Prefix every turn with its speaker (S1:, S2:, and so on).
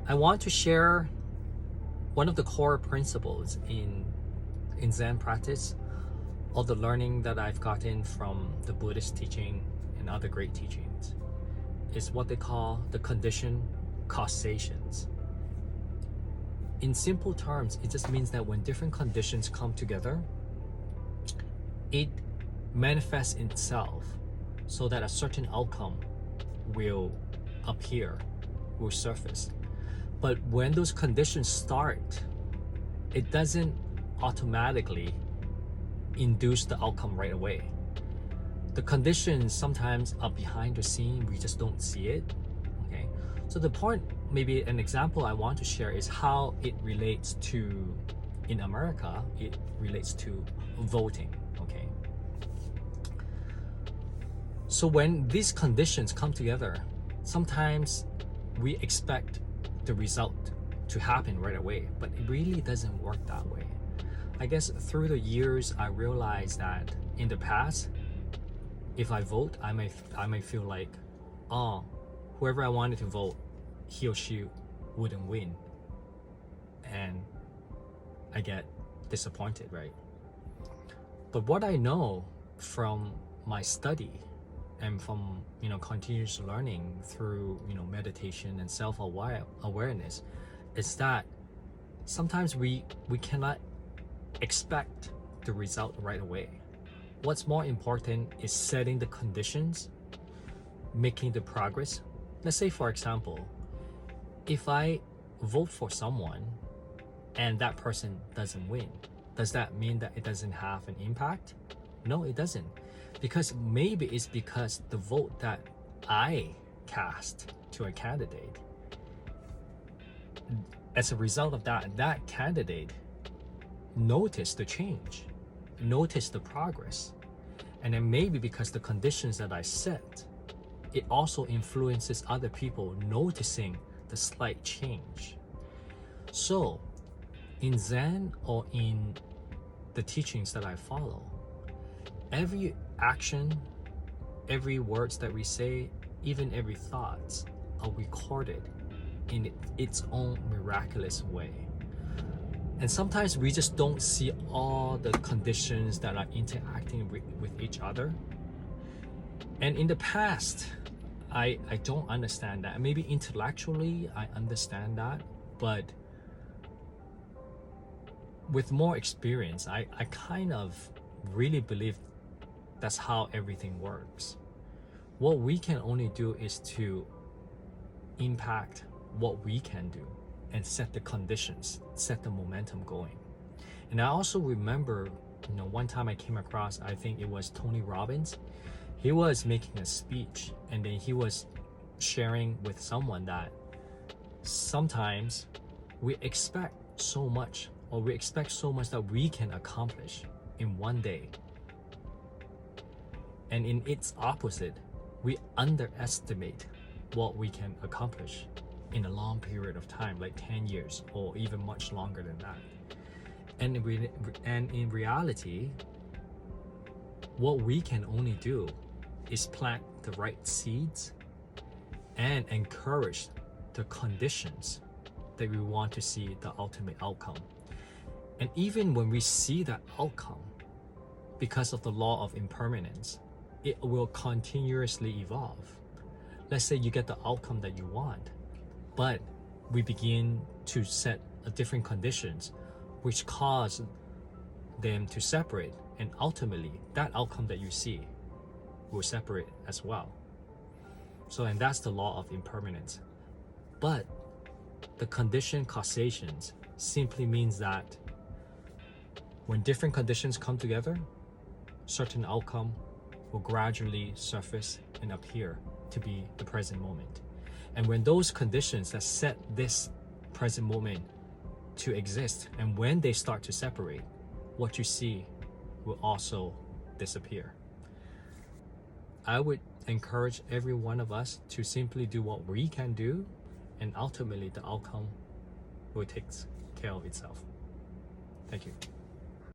S1: I want to share one of the core principles in Zen practice, all the learning that I've gotten from the Buddhist teaching and other great teachings, is what they call the condition causations. In simple terms, it just means that when different conditions come together, it manifests itself so that a certain outcome will appear, will surface. But when those conditions start, it doesn't automatically induce the outcome right away. The conditions sometimes are behind the scene, we just don't see it. Okay, so the point, maybe an example I want to share is how it relates to, in America, it relates to voting. Okay, so when these conditions come together, sometimes we expect the result to happen right away, but it really doesn't work that way. I guess through the years, I realized that in the past, if I vote, I may feel like, oh, whoever I wanted to vote, he or she wouldn't win, and I get disappointed, right? But what I know from my study and from continuous learning through meditation and self-awareness is that sometimes we cannot expect the result right away. What's more important is setting the conditions, making the progress. Let's say, for example, if I vote for someone and that person doesn't win, does that mean that it doesn't have an impact? No, it doesn't. Because maybe it's because the vote that I cast to a candidate, as a result of that candidate noticed the change, noticed the progress. And then maybe because the conditions that I set, it also influences other people noticing the slight change. So in Zen or in the teachings that I follow, every action, every words that we say, even every thoughts are recorded in its own miraculous way. And sometimes we just don't see all the conditions that are interacting with each other. And in the past, I don't understand that. Maybe intellectually I understand that, but with more experience, I kind of really believe that's how everything works. What we can only do is to impact what we can do and set the conditions, set the momentum going. And I also remember, one time I came across, I think it was Tony Robbins. He was making a speech and then he was sharing with someone that sometimes we expect so much, or we expect so much that we can accomplish in one day. And in its opposite, we underestimate what we can accomplish in a long period of time, like 10 years or even much longer than that. And in reality, what we can only do is plant the right seeds and encourage the conditions that we want to see the ultimate outcome. And even when we see that outcome, because of the law of impermanence, it will continuously evolve. Let's say you get the outcome that you want, but we begin to set different conditions which cause them to separate, and ultimately that outcome that you see will separate as well. So, and that's the law of impermanence. But the condition causations simply means that when different conditions come together, certain outcome will gradually surface and appear to be the present moment. And when those conditions that set this present moment to exist, and when they start to separate, what you see will also disappear. I would encourage every one of us to simply do what we can do, and ultimately the outcome will take care of itself. Thank you.